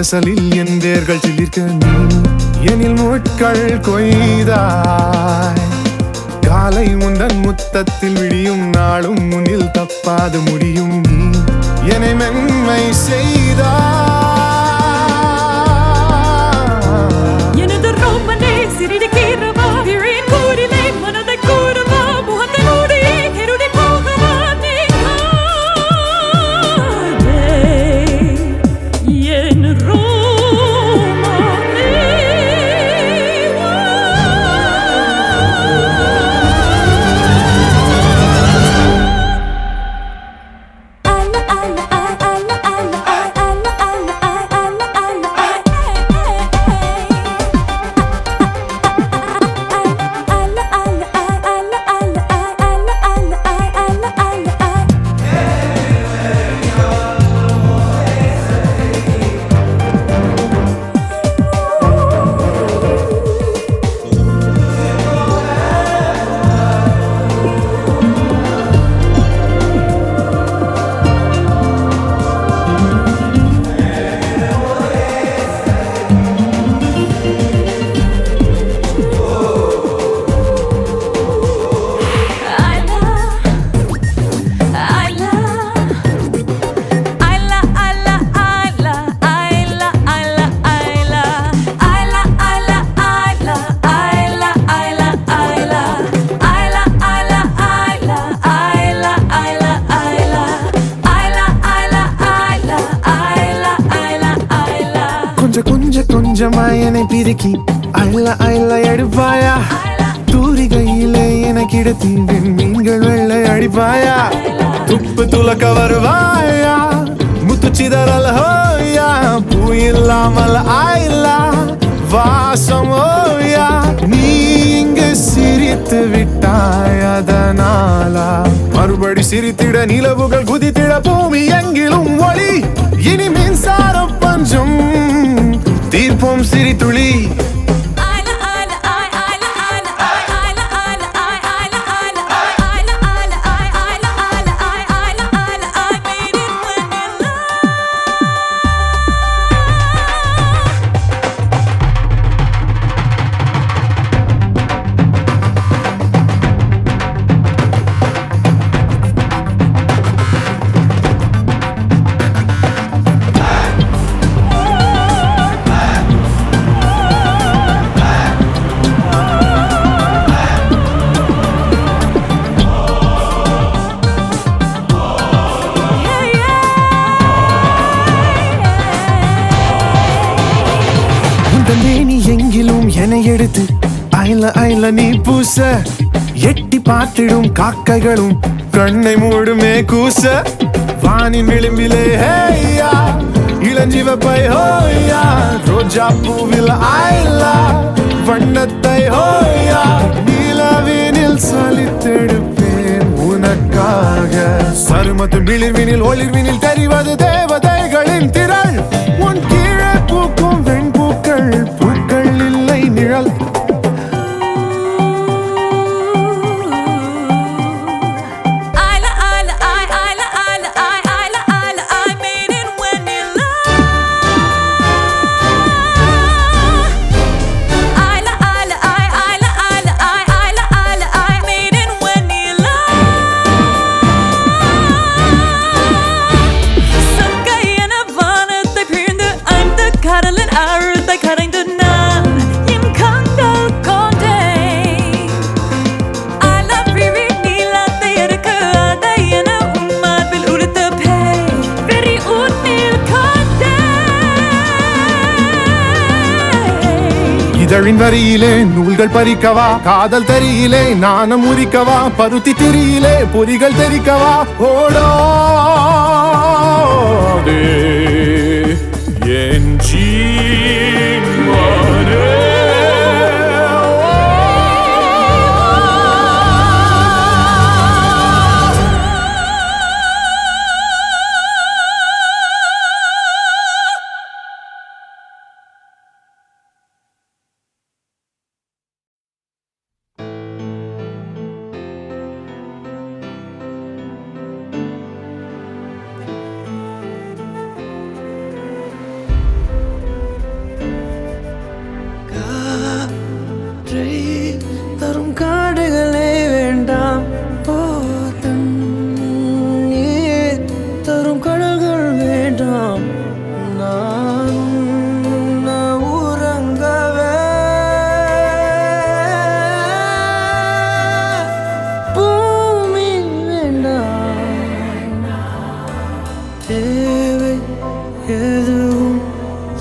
வாசலில் என் வேர்கள் சிலிர்க்க நீ எனில் முட்கள் கொய்தாய். காலை உந்தன் முத்தத்தில் விடியும் நாளும் முன்னில் தப்பாது முடியும் நீ என்னை மென்மை செய்தாய். எனது ரோமனே சிறிது கீரவா விழின் கூறிலே மனதை கூறவா முகத்தனோடு கெருடி போகவா நீ காதே என் ரோமனே. கொஞ்சமாய் என்னை பிரிக்கி அள்ள அள்ள எடுப்பாயா. தூரிகையிலே என கிடத்தி மீன்கள் வெள்ளை அடிப்பாயா. துப்பு துலக்க வருவாயா முத்து சிதறல் ஹோயா. பூ இல்லாமல் ஆயில்லா வாசம் ஓயா. நீ இங்கு சிரித்து விட்டாய் அதனாலா மறுபடி சிரித்திட நிலவுகள் குதித்திட பூமி எங்கிலும் ஒளி. இனி மின்சார பஞ்சம் தீர்ப்போம் சிரித்துளி. நீ எங்கிலும் என்னை எடுத்து ஐல ஐல நீ பூச. எட்டி பார்த்திடும் காக்கைகளும் கண்ணை மூடுமே கூச. வானின் விளிம்பிலே ஹேயா இளஞ்சிவப்பை ஹோயா. ரோஜா பூவில் ஐலா வண்ணத்தை ஹோயா. நிலவினில் சலித்தெடுப்பேன் உனக்காக. சருமத்து விளிர்வினில் ஒளிர்வினில் தெரிவது தேவதைகளின் திரள். உன் கீழே பூக்கும் வெண்பூக்கள் பூக்கள் இல்லை நிழல். இதழின் வரியிலே நூல்கள் பறிக்கவா. காதல் தரியிலே நாணம் உரிக்கவா. பருத்தி திரியிலே பொறிகள் தெரிக்கவா. ஓடாதே என் ஜீவனே.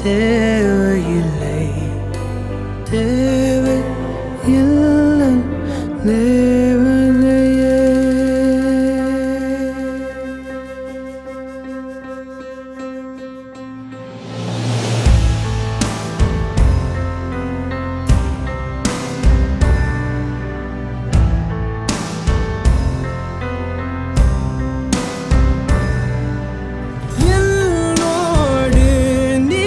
தேவையில்லை தேவையில்லை தேவனையே. என்னோடு நீ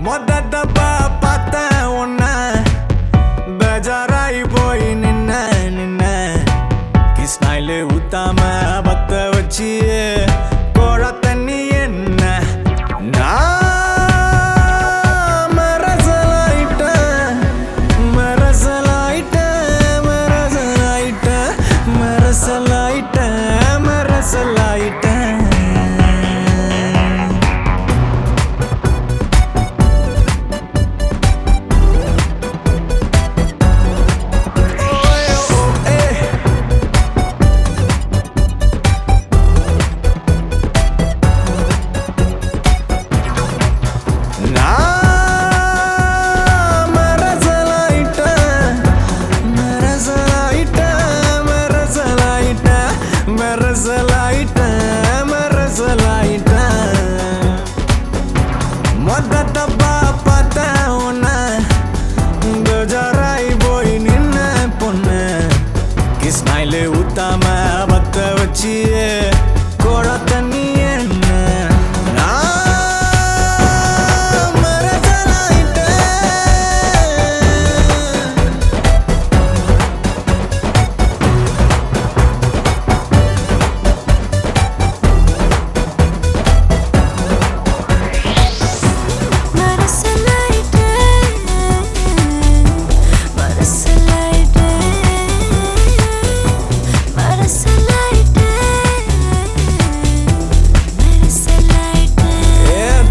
மொத்தப்பா பார்த்தேன் உன்ன பேஜாராய் போய் நின்ன கிருஷ்ணாயில ஊத்தாம பத்த வச்சு கோழ தண்ணி என்ன நான் மரசலாயிட்டேன் மரசலாயிட்டேன் மரசலாயிட்டேன் மரசலாயிட்டேன் மரசலாயிட்டேன் மொத்தப்பா பார்த்தேன் உன்ன பேஜாராய் போய் நின்ன பொண்ணு கிருஷ்ணாயில ஊத்தாம பத்த வச்சு கோழ தண்ணி என்ன நான் மரசலாயிட்டேன்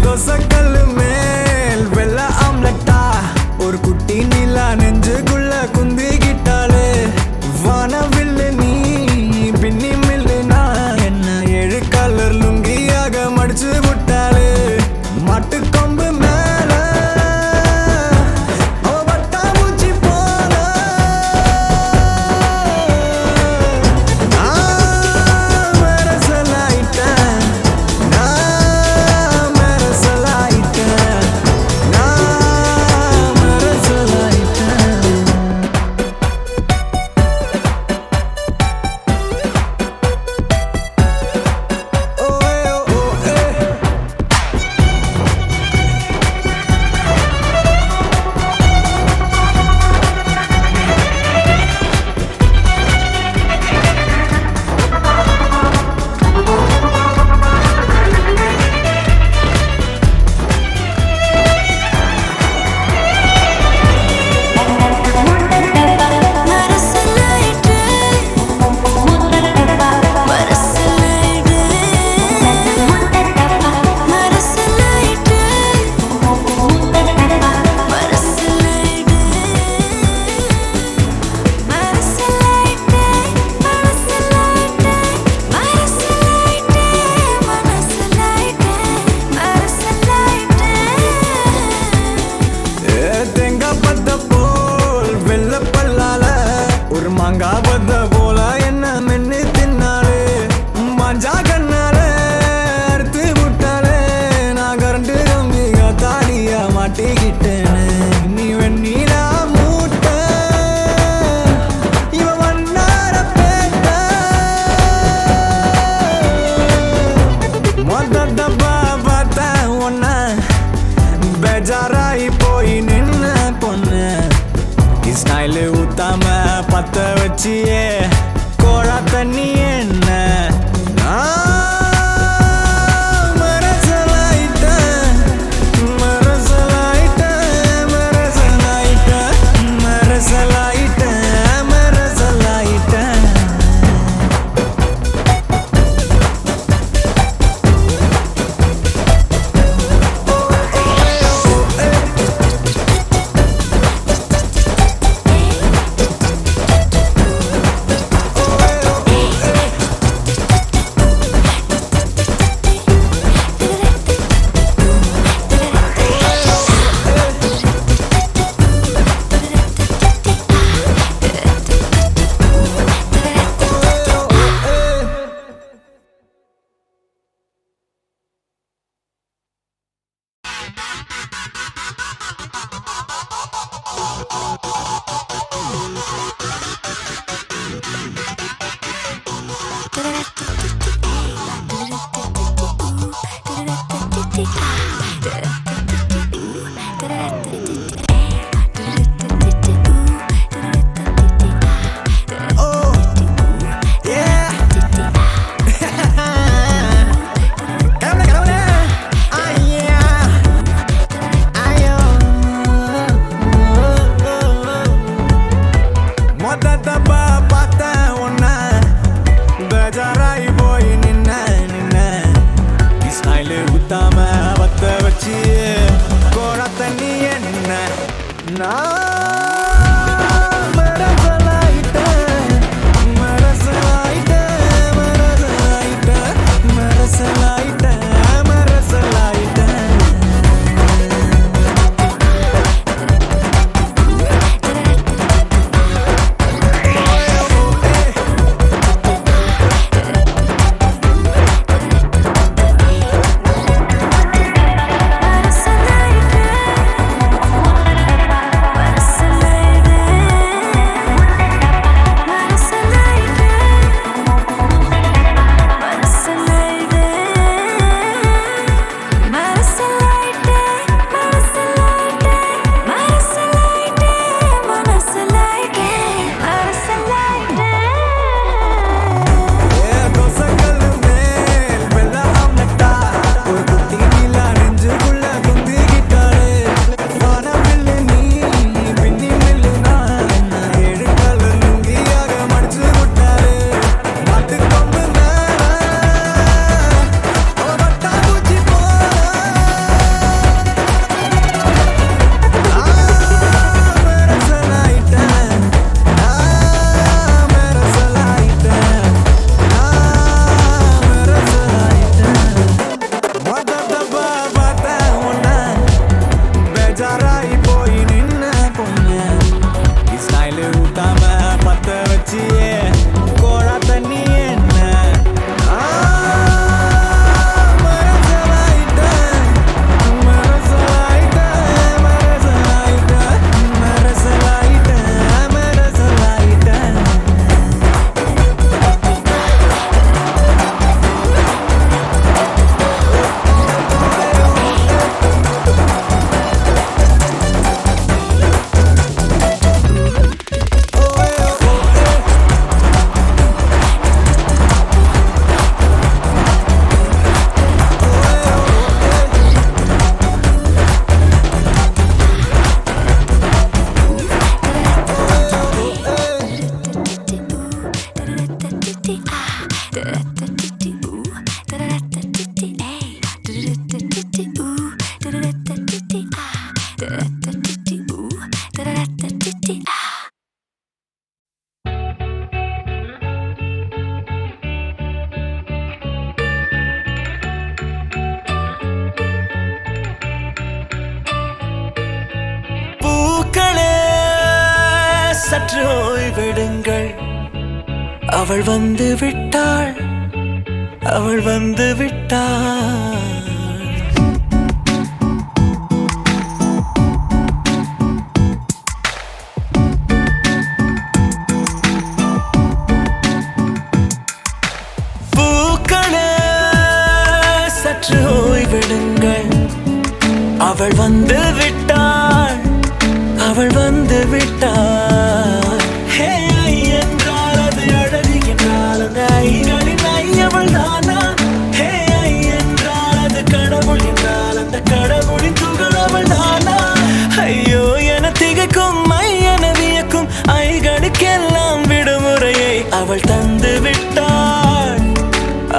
தோசைக்கல்லு மேல் வெள்ள ஆம்லெட்டா ஒரு குட்டி நிலா நெஞ்சுக்குள்ள குந்திக்கிட்டாளே வானவில்லு நீ பின்னி மில்லுனா என்ன 7 கலர் லுங்கியாக மடிச்சு விட்டாளே மாட்டு கொம்பு மேல அவ பட்டாம்பூச்சி போல நான் மரசலாயிட்டேன் நான் மரசலாயிட்டேன் நான் மரசலாயிட்டேன் ஓ ஏ தேங்காய் பத்த போல் வெள்ள பல்லால ஒரு மாங்காய் பத்த போல என்ன மென்னு தின்னாலே மாஞ்சா கண்ணால அறுத்து விட்டாலே நான் கரண்டு கம்பி தாலியா மாட்டிக்கிட்டேன்னு நீ வெண்ணீரா மூட்ட இவ வண்ணார பேட்ட மொத்தப்பா பார்த்தேன் உன்ன பேஜாராய் போய் நின்ன பொண்ணு கிருஷ்ணாயில ஊத்தாம பத்த வச்சியே கோழ தண்ணி என்ன நான் மரசலாயிட்டேன் மரசலாயிட்டேன் மரசலாயிட்டேன் மரசலாயிட்டேன் மரசலாயிட்டேன் நான் மரசலாயிட்டேன் மரசலாயிட்டேன் மரசலாயிட்டேன் மரசலாயிட்டேன் மரசலாயிட்டேன் சற்று ஓய்வெடுங்கள் அவள் வந்து விட்டாள் அவள் வந்து விட்டாள் பூக்களே சற்று ஓய்வெடுங்கள் அவள் வந்து விட்டாள் அவள் வந்து விட்டாள் ஹே என்றால் அது அழகு என்றால் அந்த ஐகளின் ஐயவள் தானா ஹே என்றால் அது கடவுள் என்றால் அந்த கடவுளின் துகள் அவள் தானா ஐயோ என திகைக்கும் என வியக்கும் ஐகளுக்கெல்லாம் விடுமுறையை அவள் தந்து விட்டாள்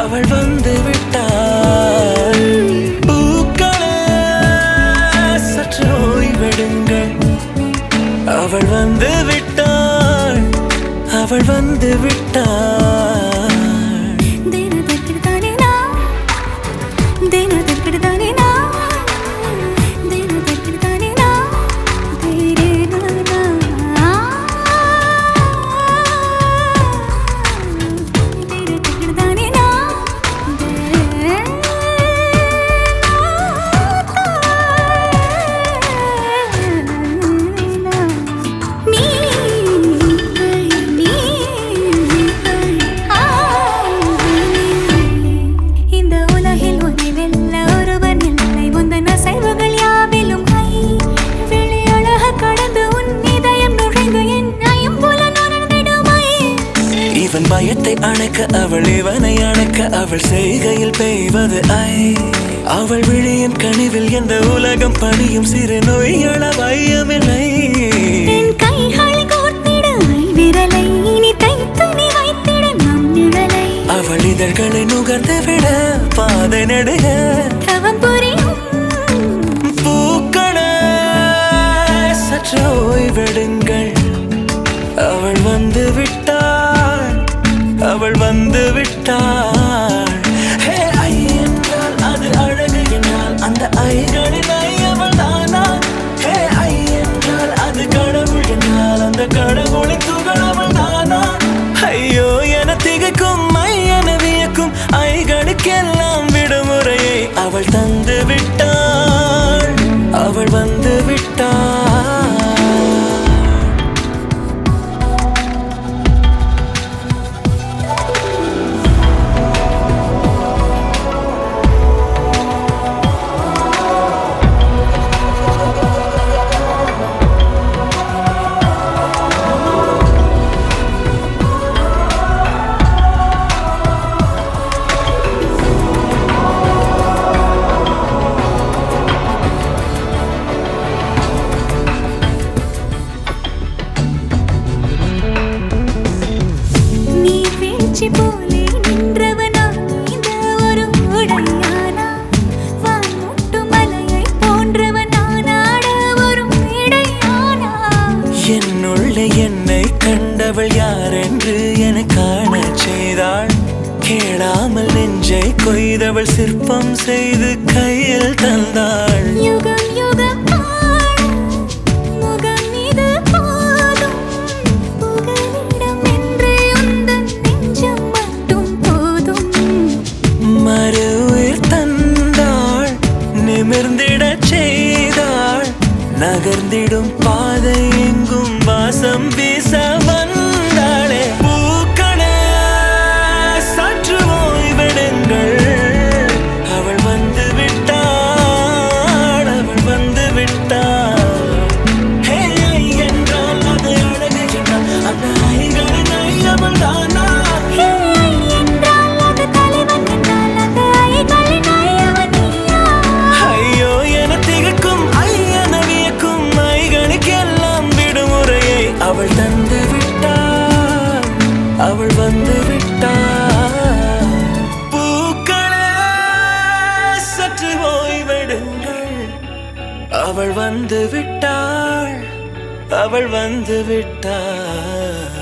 அவள் வந்து விட்டாள் பூக்களே சற்று ஓய்வெடுங்கள் அவள் வந்து விட்டாள் அவள் வந்து விட்டாள் பயத்தை அணைக்க அவள் இவனை அணைக்க அவள் செய்கையில் பெய்வது ஐ அவள் விழியின் கனிவில் எந்த உலகம் பணியும் சிறு நோய்கள வையமில்லை என் கைகள் கோர்த்திட விரலை இனி தைத்து நீ வைத்திட நம் நிழலை அவள் இதழ்களை நுகர்ந்து விட பாதை நடுக தவம் புரியும் பூக்களே சற்று அவள் யார் என்று என காணச் செய்தாள். கேளாமல் நெஞ்சை கொய்தவள் சிற்பம் செய்து கையில் தந்தாள். யுகம் யுகம் ஆளும் முகம் இது போதும். புகலிடம் என்று உந்தன் நெஞ்சம் மட்டும் போதும். மறு உயிர் தந்தாள், நிமிர்ந்திடச் செய்தாள். நகர்ந்திடும் பாதை எங்கும் வாசம் வீச வந்தாளே. பூக்களே சற்று ஓய்வெடுங்கள், அவள் வந்து விட்டாள், அவள் வந்து விட்டாள். ஹே என்றால் அது அழகு என்றால் அந்த ஐகளின் ஐ அவள் தானா? ஹே என்றால் அது தலைவன் என்றால் அந்த ஐகளின் ஐயவன் நீயா? ஐயோ என திகைக்கும் ஐயன வியக்கும் ஐகளுக்கெல்லாம் விடுமுறையை அவள் தந்து விட்டாள், அவள் வந்து விட்டாள். பூக்களே சற்று ஓய்வெடுங்கள், அவள் வந்து விட்டாள், அவள் வந்து விட்டாள்.